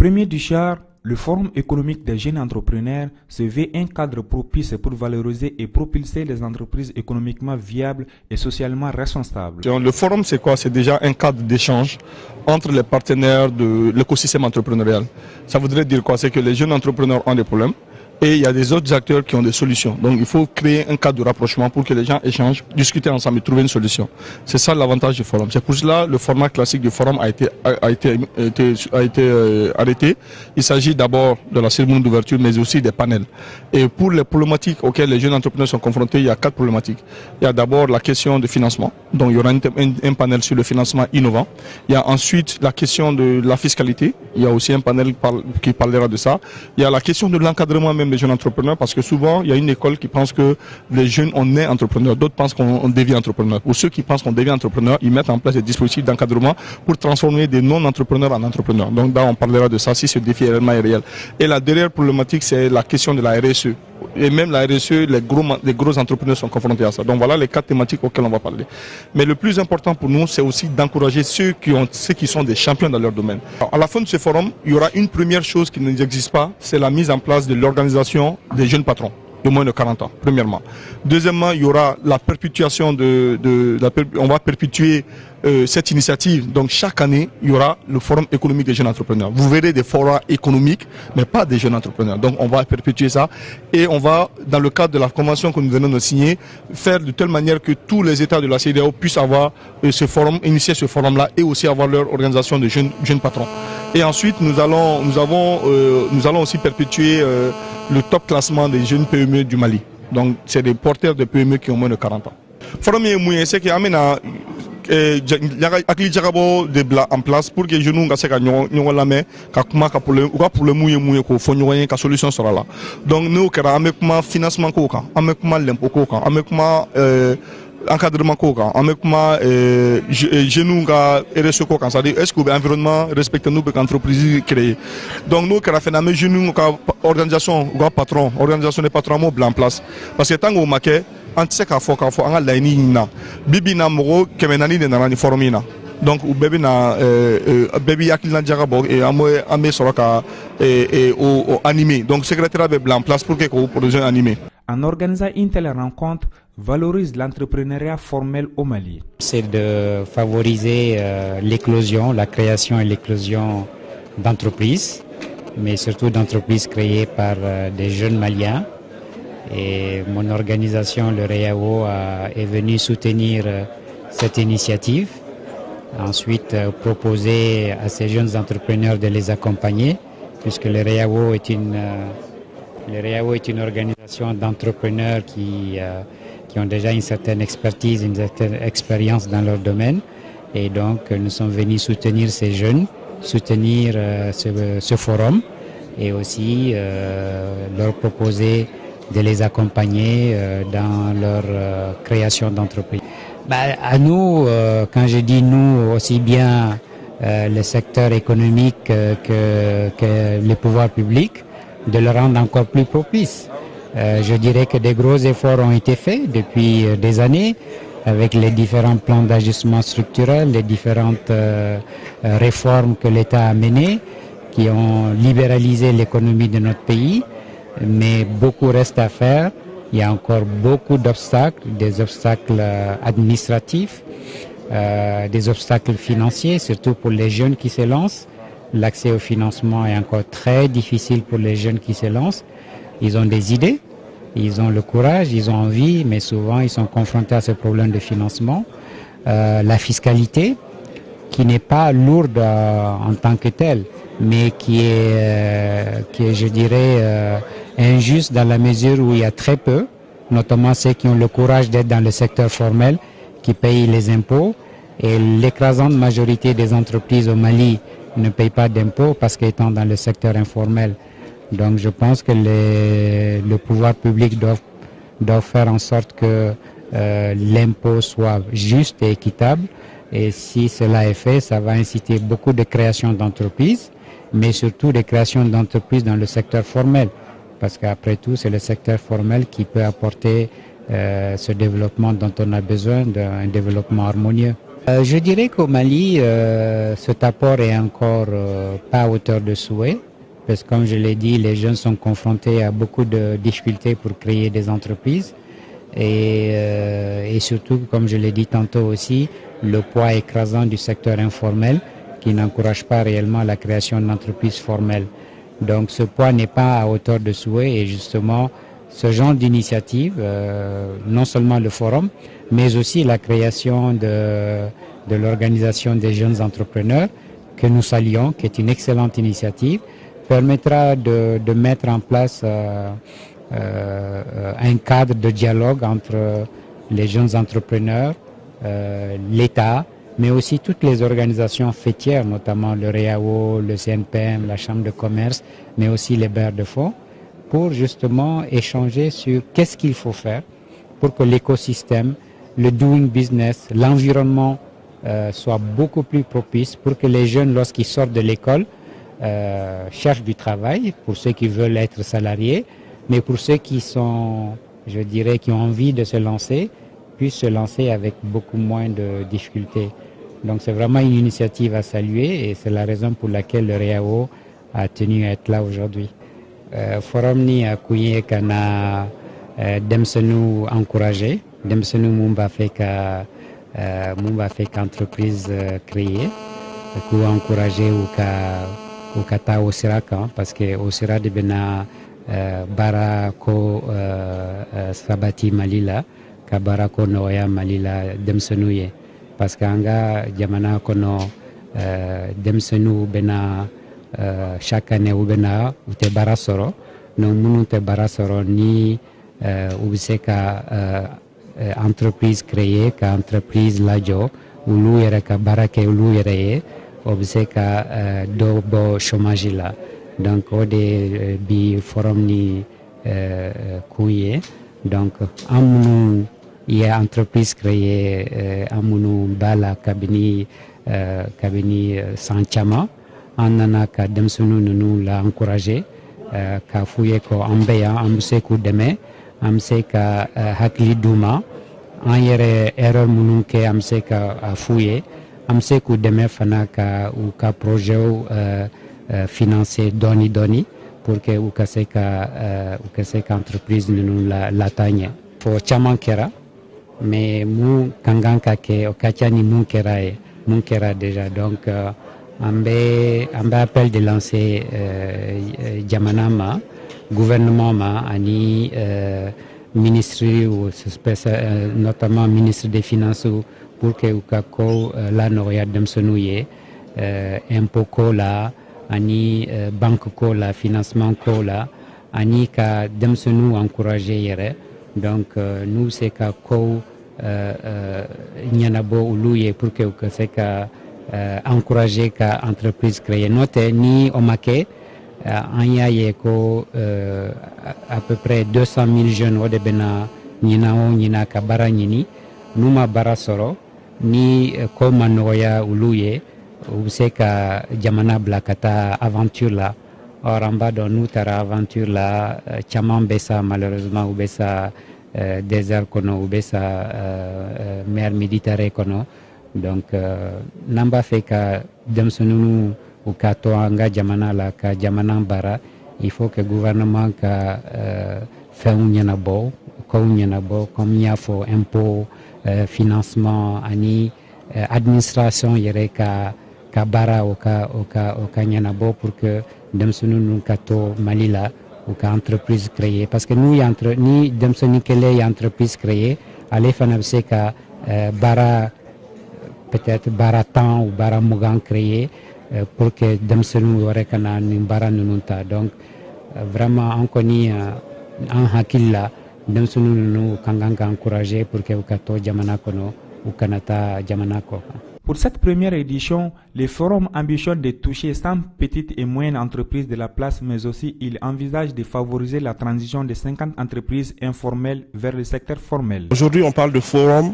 Premier du char, le Forum économique des jeunes entrepreneurs se veut un cadre propice pour valoriser et propulser les entreprises économiquement viables et socialement responsables. Le forum, c'est quoi? C'est déjà un cadre d'échange entre les partenaires de l'écosystème entrepreneurial. Ça voudrait dire quoi? C'est que les jeunes entrepreneurs ont des problèmes et il y a des autres acteurs qui ont des solutions. Donc il faut créer un cadre de rapprochement pour que les gens échangent, discuter ensemble et trouver une solution. C'est ça l'avantage du forum. C'est pour cela que le format classique du forum a été arrêté. Il s'agit d'abord de la cérémonie d'ouverture, mais aussi des panels. Et pour les problématiques auxquelles les jeunes entrepreneurs sont confrontés, il y a 4 problématiques. Il y a d'abord la question de financement. Donc il y aura un panel sur le financement innovant. Il y a ensuite la question de la fiscalité. Il y a aussi un panel qui parlera de ça. Il y a la question de l'encadrement même des jeunes entrepreneurs, parce que souvent il y a une école qui pense que les jeunes on est entrepreneurs, d'autres pensent qu'on devient entrepreneur. Pour ceux qui pensent qu'on devient entrepreneur, ils mettent en place des dispositifs d'encadrement pour transformer des non-entrepreneurs en entrepreneurs. Donc là on parlera de ça si ce défi réellement est réel. Et la dernière problématique, c'est la question de la RSE. Et même la RSE, les gros entrepreneurs sont confrontés à ça. Donc voilà les 4 thématiques auxquelles on va parler. Mais le plus important pour nous, c'est aussi d'encourager ceux qui sont des champions dans leur domaine. Alors, à la fin de ce forum, il y aura une première chose qui n'existe pas, c'est la mise en place de l'organisation des jeunes patrons de moins de 40 ans, premièrement. Deuxièmement, il y aura la perpétuation on va perpétuer cette initiative. Donc chaque année, il y aura le forum économique des jeunes entrepreneurs. Vous verrez des forums économiques, mais pas des jeunes entrepreneurs. Donc on va perpétuer ça et on va, dans le cadre de la convention que nous venons de signer, faire de telle manière que tous les États de la CEDEAO puissent avoir ce forum, initier ce forum-là et aussi avoir leur organisation de jeunes patrons. Et ensuite, nous allons aussi perpétuer le top classement des jeunes PME du Mali. Donc c'est des porteurs de PME qui ont moins de 40 ans. Forum c'est que amena akili jagabo de bla en place pour que jeunes nga se ka ɲɔgɔn lamɛn ka kuma ka problème u ka problème ye k'o fɔ ɲɔgɔn ye ka solution sɔrɔ a la. Donc n'o kɛra an bɛ kuma financement ko kan, an bɛ kuma l'impôt ko kan, an bɛ kuma encadrement ko kan, an bɛ kuma jeunes ka RSE ko kan, c'est-à-dire est-ce que u bɛ environnement respecté n'u bɛ ka entreprise créer. Donc n'o kɛra fɛnɛ an bɛ jeunes ka organisation u ka patron, organisation des patrons an b'o bila en place parce que tant que o ma kɛ an tɛ se k'a fɔ an ka laɲini ɲini na bi na mɔgɔ 400 de nana ni forum in na. Donc u bɛɛ bɛ hakilina jaga bɔ an bɛ sɔrɔ ka animer. Donc secrétaire bɛ bila en place pour que k'o projet animer. En organisant une telle rencontre, valorise l'entrepreneuriat formel au Mali. C'est de favoriser l'éclosion, la création et l'éclosion d'entreprises, mais surtout d'entreprises créées par des jeunes Maliens. Et mon organisation, le REAO, est venue soutenir cette initiative. Ensuite, proposer à ces jeunes entrepreneurs de les accompagner, puisque le REAO est une organisation d'entrepreneurs qui ont déjà une certaine expertise, une certaine expérience dans leur domaine. Et donc, nous sommes venus soutenir ces jeunes, soutenir ce forum et aussi leur proposer de les accompagner dans leur création d'entreprise. À nous, quand je dis nous, aussi bien le secteur économique que les pouvoirs publics, de le rendre encore plus propice. Je dirais que des gros efforts ont été faits depuis des années avec les différents plans d'ajustement structurel, les différentes réformes que l'État a menées qui ont libéralisé l'économie de notre pays. Mais beaucoup reste à faire. Il y a encore beaucoup d'obstacles, des obstacles administratifs, des obstacles financiers, surtout pour les jeunes qui se lancent. L'accès au financement est encore très difficile pour les jeunes qui se lancent. Ils ont des idées, ils ont le courage, ils ont envie, mais souvent ils sont confrontés à ce problème de financement. La fiscalité, qui n'est pas lourde en tant que telle, mais qui est je dirais, injuste dans la mesure où il y a très peu, notamment ceux qui ont le courage d'être dans le secteur formel, qui payent les impôts. Et l'écrasante majorité des entreprises au Mali ne payent pas d'impôts parce qu'étant dans le secteur informel. Donc je pense que le pouvoir public doit faire en sorte que l'impôt soit juste et équitable. Et si cela est fait, ça va inciter beaucoup de création d'entreprises, mais surtout des créations d'entreprises dans le secteur formel. Parce qu'après tout, c'est le secteur formel qui peut apporter ce développement dont on a besoin, d'un développement harmonieux. Je dirais qu'au Mali, cet apport est encore pas à hauteur de souhait, parce que comme je l'ai dit, les jeunes sont confrontés à beaucoup de difficultés pour créer des entreprises et surtout, comme je l'ai dit tantôt aussi, le poids écrasant du secteur informel qui n'encourage pas réellement la création d'entreprises formelles. Donc ce poids n'est pas à hauteur de souhait et justement ce genre d'initiative, non seulement le forum, mais aussi la création de l'organisation des jeunes entrepreneurs que nous saluons, qui est une excellente initiative, permettra de mettre en place un cadre de dialogue entre les jeunes entrepreneurs, l'État, mais aussi toutes les organisations fêtières, notamment le REAO, le CNPM, la Chambre de commerce, mais aussi les bailleurs de fonds, pour justement échanger sur qu'est-ce qu'il faut faire pour que l'écosystème, le doing business, l'environnement soit beaucoup plus propice pour que les jeunes, lorsqu'ils sortent de l'école, cherchent du travail, pour ceux qui veulent être salariés, mais pour ceux qui sont, je dirais, qui ont envie de se lancer, puissent se lancer avec beaucoup moins de difficultés. Donc c'est vraiment une initiative à saluer et c'est la raison pour laquelle le REAO a tenu à être là aujourd'hui. Forum ni a kuye kana demsenu encouragé, demsenu mumba fait qu'entreprise créée, ku encouragé ou kata osiraka parce que osira de bena bara ko sabati malila ka bara ko noya malila demsenuye parce que anga jamana kono demsenu bena chaque année ou bena ute bara soro no munu te bara soro ni ubise ka entreprise créée ka entreprise lajo ulu yere ka bara ke ulu yere ubise ka do bo chômage la donc au de bi forum ni kuye donc amunu il y a entreprise créée amunu bala kabini sanchama anana ka demsunu nunu la encourager ka fuye ko ambeya amse ku deme amse ka hakli duma an yere erreur munu ke amse ka fuye amse ku deme fana ka u ka projet financer doni pour que u ka se ka entreprise nunu la tanye fo chaman kera mais mu kanganka ke o kachani mun kera déjà donc ambe appel de lancer jamana ma gouvernement ma ani ministre ou notamment ministre des finances pour que ukako la noya demsonuye impôt ko la ani banque ko la financement ko la ani ka demsonu encourager yere donc nous c'est ka ko nyanabo uluye pour que c'est ka encourager ka entreprise créée note ni omake anya yeko à peu près 200 000 jeunes au debena nyina ka bara nyini numa bara soro ni ko manoya uluye ubse ka jamana blakata aventure la or en bas de nous tara aventure la chaman besa malheureusement ubesa désert kono ubesa mer Méditerranée kono donc namba fait ka demsununu ou ka to anga jamana la ka jamana bara il faut que gouvernement ka fait un bo comme il faut impôt financement ani administration yere ka bara o ka bo pour que demsununu ka to malila ou ka entreprise créée parce que nous ni demsuni kele entreprise créée aller fanabse ka bara peut-être bara temps ou bara mugan créé pour que demsenu yore kana ni bara nununta donc vraiment on connaît en hakilla demsenu nu kanganga encourager pour que ukato jamana kono ukanata jamana ko Pour cette première édition, le forum ambitionne de toucher 100 petites et moyennes entreprises de la place, mais aussi il envisage de favoriser la transition de 50 entreprises informelles vers le secteur formel. Aujourd'hui, on parle de forum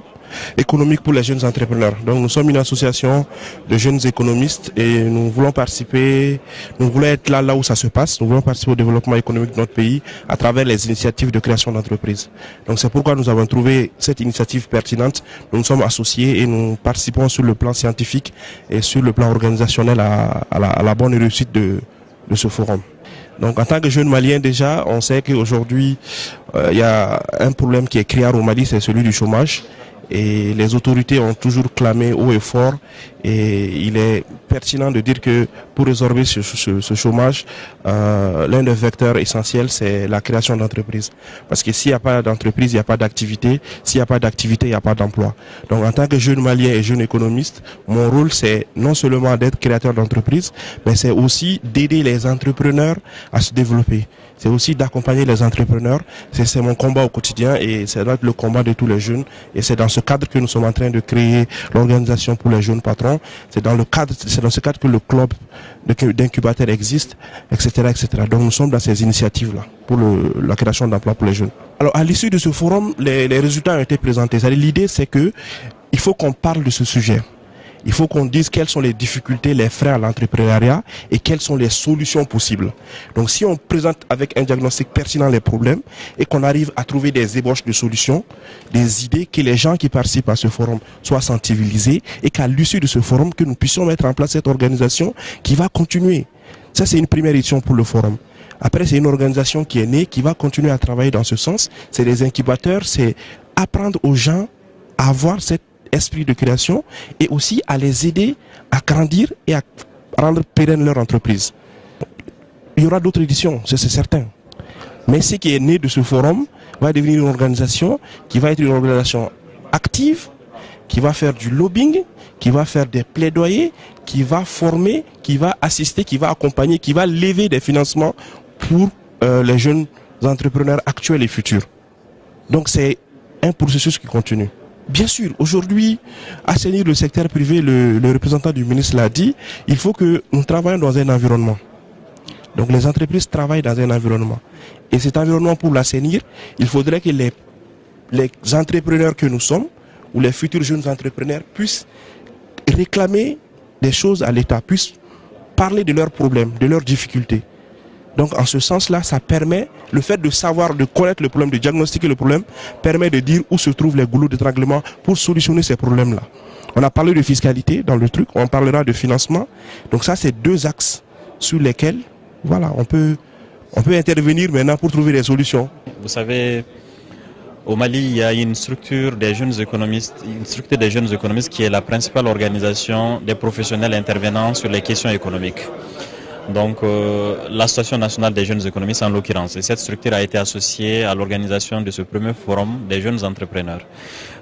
économique pour les jeunes entrepreneurs. Donc nous sommes une association de jeunes économistes et nous voulons participer, nous voulons être là où ça se passe, nous voulons participer au développement économique de notre pays à travers les initiatives de création d'entreprises. Donc c'est pourquoi nous avons trouvé cette initiative pertinente. Nous nous sommes associés et nous participons sur le plan scientifique et sur le plan organisationnel à la bonne réussite de ce forum. Donc en tant que jeune malien déjà, on sait qu'aujourd'hui il y a un problème qui est criard au Mali, c'est celui du chômage. Et les autorités ont toujours clamé haut et fort, et il est pertinent de dire que pour résorber ce chômage, l'un des vecteurs essentiels, c'est la création d'entreprises. Parce que s'il n'y a pas d'entreprise, il n'y a pas d'activité. S'il n'y a pas d'activité, il n'y a pas d'emploi. Donc en tant que jeune malien et jeune économiste, mon rôle, c'est non seulement d'être créateur d'entreprises, mais c'est aussi d'aider les entrepreneurs à se développer. C'est aussi d'accompagner les entrepreneurs. C'est mon combat au quotidien et c'est le combat de tous les jeunes. Et c'est dans ce cadre que nous sommes en train de créer l'organisation pour les jeunes patrons. C'est dans ce cadre que le club d'incubateurs existe, etc., etc. Donc nous sommes dans ces initiatives-là pour la création d'emplois pour les jeunes. Alors à l'issue de ce forum, les résultats ont été présentés. L'idée, c'est que il faut qu'on parle de ce sujet. Il faut qu'on dise quelles sont les difficultés, les freins à l'entrepreneuriat et quelles sont les solutions possibles. Donc si on présente avec un diagnostic pertinent les problèmes et qu'on arrive à trouver des ébauches de solutions, des idées, que les gens qui participent à ce forum soient sensibilisés et qu'à l'issue de ce forum, que nous puissions mettre en place cette organisation qui va continuer. Ça, c'est une première édition pour le forum. Après, c'est une organisation qui est née, qui va continuer à travailler dans ce sens. C'est des incubateurs, c'est apprendre aux gens à avoir cet esprit de création et aussi à les aider à grandir et à rendre pérenne leur entreprise. Il y aura d'autres éditions, c'est certain. Mais ce qui est né de ce forum va devenir une organisation qui va être une organisation active, qui va faire du lobbying, qui va faire des plaidoyers, qui va former, qui va assister, qui va accompagner, qui va lever des financements pour les jeunes entrepreneurs actuels et futurs. Donc c'est un processus qui continue. Bien sûr, aujourd'hui, assainir le secteur privé, le représentant du ministre l'a dit, il faut que nous travaillions dans un environnement. Donc les entreprises travaillent dans un environnement. Et cet environnement, pour l'assainir, il faudrait que les entrepreneurs que nous sommes, ou les futurs jeunes entrepreneurs, puissent réclamer des choses à l'État, puissent parler de leurs problèmes, de leurs difficultés. Donc en ce sens-là, ça permet, le fait de savoir, de connaître le problème, de diagnostiquer le problème, permet de dire où se trouvent les goulots d'étranglement pour solutionner ces problèmes-là. On a parlé de fiscalité dans le truc, on parlera de financement. Donc ça, c'est deux axes sur lesquels, voilà, on peut intervenir maintenant pour trouver des solutions. Vous savez, au Mali, il y a une structure des jeunes économistes, qui est la principale organisation des professionnels intervenant sur les questions économiques. Donc l'Association nationale des jeunes économistes en l'occurrence. Et cette structure a été associée à l'organisation de ce premier forum des jeunes entrepreneurs.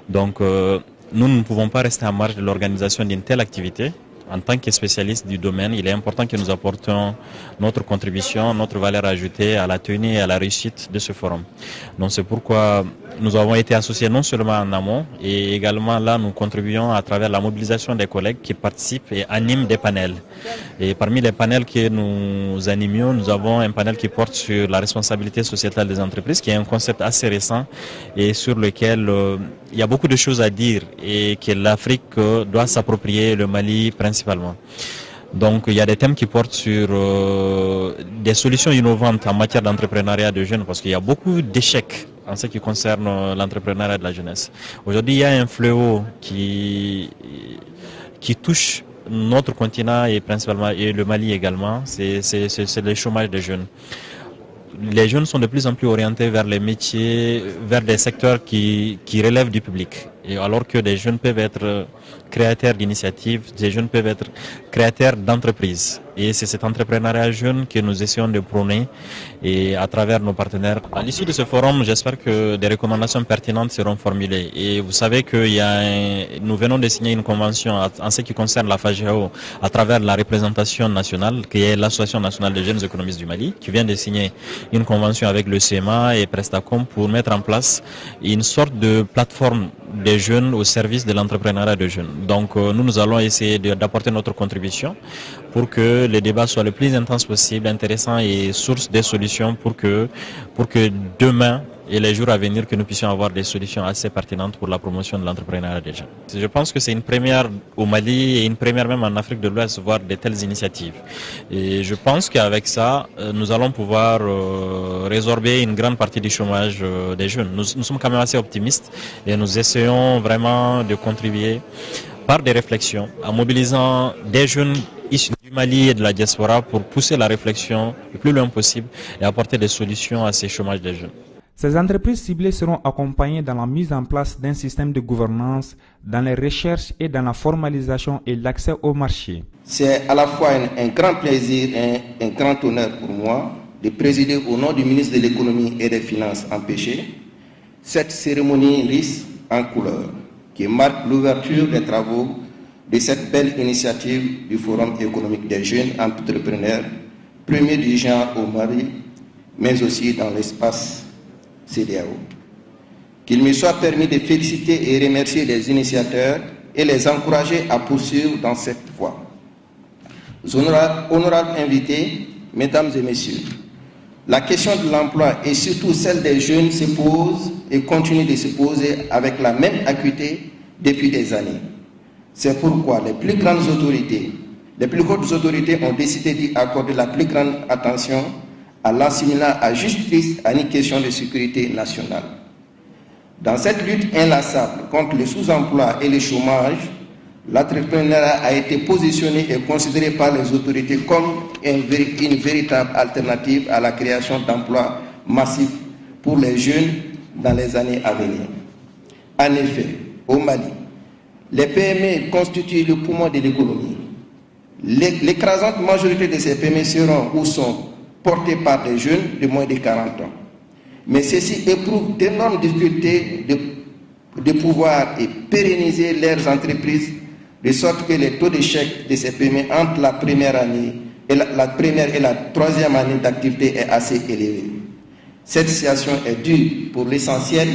Donc nous ne pouvons pas rester en marge de l'organisation d'une telle activité. En tant que spécialiste du domaine, il est important que nous apportions notre contribution, notre valeur ajoutée à la tenue et à la réussite de ce forum. Donc c'est pourquoi nous avons été associés non seulement en amont, et également là nous contribuons à travers la mobilisation des collègues qui participent et animent des panels. Et parmi les panels que nous animions, nous avons un panel qui porte sur la responsabilité sociétale des entreprises, qui est un concept assez récent et sur lequel il y a beaucoup de choses à dire et que l'Afrique doit s'approprier, le Mali principalement. Donc il y a des thèmes qui portent sur des solutions innovantes en matière d'entrepreneuriat de jeunes, parce qu'il y a beaucoup d'échecs en ce qui concerne l'entrepreneuriat de la jeunesse. Aujourd'hui, il y a un fléau qui touche notre continent et principalement et le Mali également, c'est le chômage des jeunes. Les jeunes sont de plus en plus orientés vers les métiers, vers des secteurs qui relèvent du public. Et alors que des jeunes peuvent être créateurs d'initiatives, des jeunes peuvent être créateurs d'entreprises. Et c'est cet entrepreneuriat jeune que nous essayons de prôner et à travers nos partenaires. À l'issue de ce forum, j'espère que des recommandations pertinentes seront formulées. Et vous savez que nous venons de signer une convention en ce qui concerne la FAGEAO à travers la représentation nationale, qui est l'Association nationale des jeunes économistes du Mali, qui vient de signer une convention avec le CEMA et Prestacom pour mettre en place une sorte de plateforme des jeunes au service de l'entrepreneuriat des jeunes. Donc nous allons essayer d'apporter notre contribution pour que le débat soit le plus intense possible, intéressant et source des solutions pour que demain et les jours à venir que nous puissions avoir des solutions assez pertinentes pour la promotion de l'entrepreneuriat des jeunes. Je pense que c'est une première au Mali et une première même en Afrique de l'Ouest voir de telles initiatives. Et je pense qu'avec ça, nous allons pouvoir résorber une grande partie du chômage des jeunes. Nous sommes quand même assez optimistes et nous essayons vraiment de contribuer par des réflexions, en mobilisant des jeunes issus du Mali et de la diaspora pour pousser la réflexion le plus loin possible et apporter des solutions à ces chômages des jeunes. Ces entreprises ciblées seront accompagnées dans la mise en place d'un système de gouvernance, dans les recherches et dans la formalisation et l'accès au marché. C'est à la fois un grand plaisir et un grand honneur pour moi de présider au nom du ministre de l'Économie et des Finances empêché cette cérémonie riche en couleurs qui marque l'ouverture des travaux de cette belle initiative du Forum économique des jeunes entrepreneurs, premier du genre au Mali, mais aussi dans l'espace CEDEAO. Qu'il me soit permis de féliciter et remercier les initiateurs et les encourager à poursuivre dans cette voie. Honorables invités, mesdames et messieurs, la question de l'emploi et surtout celle des jeunes se pose et continue de se poser avec la même acuité depuis des années. C'est pourquoi les plus hautes autorités ont décidé d'y accorder la plus grande attention à l'assimilant à juste titre à une question de sécurité nationale. Dans cette lutte inlassable contre le sous-emploi et le chômage, l'entrepreneuriat a été positionné et considéré par les autorités comme une véritable alternative à la création d'emplois massifs pour les jeunes dans les années à venir. En effet, au Mali, les PME constituent le poumon de l'économie. L'écrasante majorité de ces PME seront ou sont portés par des jeunes de moins de 40 ans. Mais ceux-ci éprouvent d'énormes difficultés de pouvoir et pérenniser leurs entreprises, de sorte que les taux d'échec de ces PME entre la première année et la première et la troisième année d'activité est assez élevé. Cette situation est due pour l'essentiel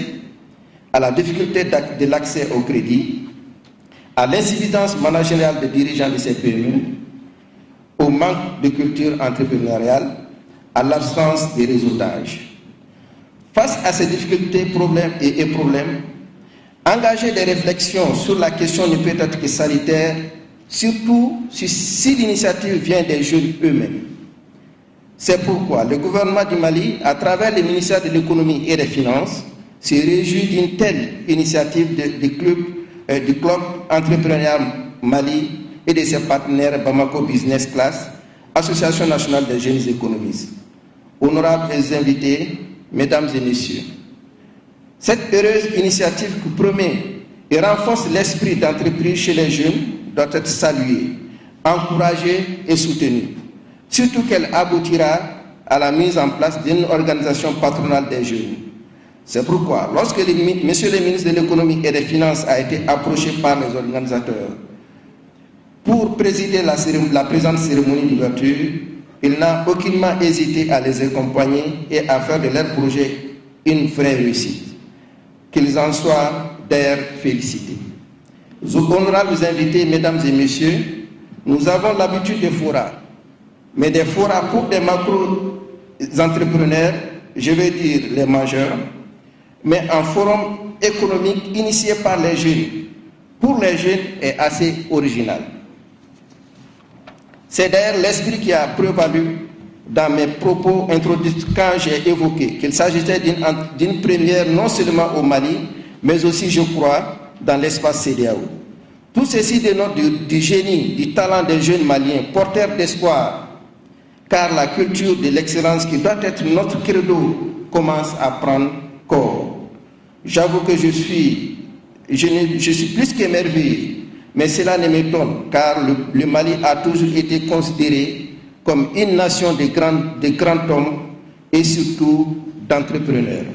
à la difficulté de l'accès au crédit, à l'insuffisance managériale des dirigeants de ces PME, au manque de culture entrepreneuriale, à l'absence de réseautage. Face à ces difficultés et problèmes, engager des réflexions sur la question ne peut être que sanitaire, surtout si l'initiative vient des jeunes eux-mêmes. C'est pourquoi le gouvernement du Mali, à travers le ministère de l'Économie et des Finances, se réjouit d'une telle initiative du club entrepreneurial Mali et de ses partenaires Bamako Business Class, Association nationale des jeunes économistes. Honorables invités, mesdames et messieurs, cette heureuse initiative qui promet et renforce l'esprit d'entreprise chez les jeunes doit être saluée, encouragée et soutenue, surtout qu'elle aboutira à la mise en place d'une organisation patronale des jeunes. C'est pourquoi, lorsque Monsieur le ministre de l'Économie et des Finances a été approché par les organisateurs pour présider la présente cérémonie d'ouverture, il n'a aucunement hésité à les accompagner et à faire de leur projet une vraie réussite. Qu'ils en soient d'ailleurs félicités. Honorables invités, mesdames et messieurs, nous avons l'habitude des forats, mais des forats pour des macro-entrepreneurs, je vais dire les majeurs, mais un forum économique initié par les jeunes, pour les jeunes, est assez original. C'est d'ailleurs l'esprit qui a prévalu dans mes propos introductifs quand j'ai évoqué qu'il s'agissait d'une première non seulement au Mali, mais aussi, je crois, dans l'espace CEDEAO. Tout ceci dénote du génie, du talent des jeunes Maliens, porteurs d'espoir, car la culture de l'excellence qui doit être notre credo commence à prendre corps. J'avoue que je suis plus qu'émerveillé, mais cela ne m'étonne, car le Mali a toujours été considéré comme une nation de grands hommes et surtout d'entrepreneurs.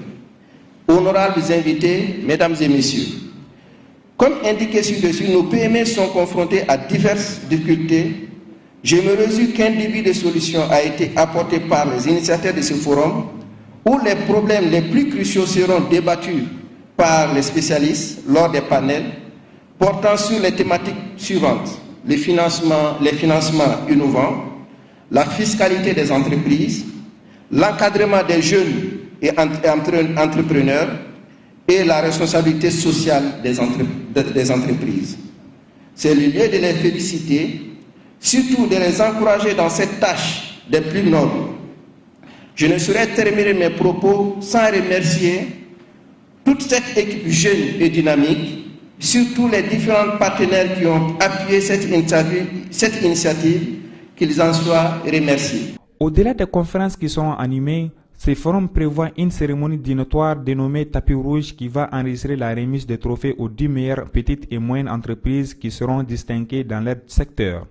Honorables invités, mesdames et messieurs, comme indiqué ci-dessus, nos PME sont confrontés à diverses difficultés. Je me réjouis qu'un début de solution a été apporté par les initiateurs de ce forum, où les problèmes les plus cruciaux seront débattus par les spécialistes lors des panels portant sur les thématiques suivantes: les financements innovants, la fiscalité des entreprises, l'encadrement des jeunes et entrepreneurs et la responsabilité sociale des entreprises. C'est le lieu de les féliciter, surtout de les encourager dans cette tâche des plus nobles. Je ne saurais terminer mes propos sans remercier toute cette équipe jeune et dynamique, surtout les différents partenaires qui ont appuyé cette initiative, qu'ils en soient remerciés. Au-delà des conférences qui seront animées, ce forum prévoit une cérémonie dînatoire dénommée Tapis Rouge qui va enregistrer la remise des trophées aux 10 meilleures petites et moyennes entreprises qui seront distinguées dans leur secteur.